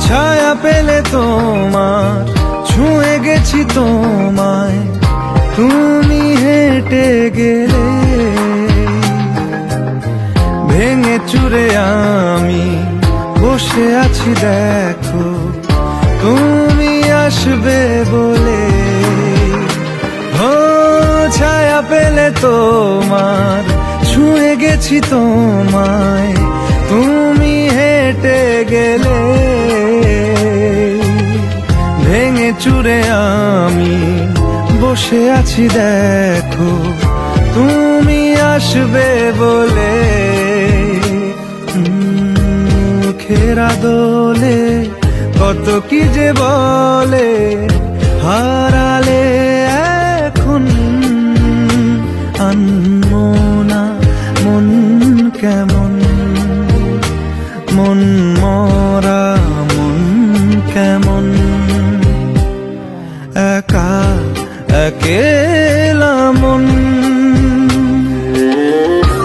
ছায়া পেলে তোমার, ছুঁয়ে গেছি তোমায়, তুমি হেঁটে গেলে। ভেঙে চুরে আমি বসে আছি দেখো, তুমি আসবে বলে। ও ছায়া পেলে তোমার, ছুঁয়ে গেছি তোমায়, তুমি হেঁটে গেলে। ভেঙে চুরে আমি বসে আছি দেখো, তুমি আসবে বলে। খেরা দোলে কত কি যে বলে, হারালে এখন আনমো না মন কেমন, মন মরা মন কেমন। একা একেলা মন।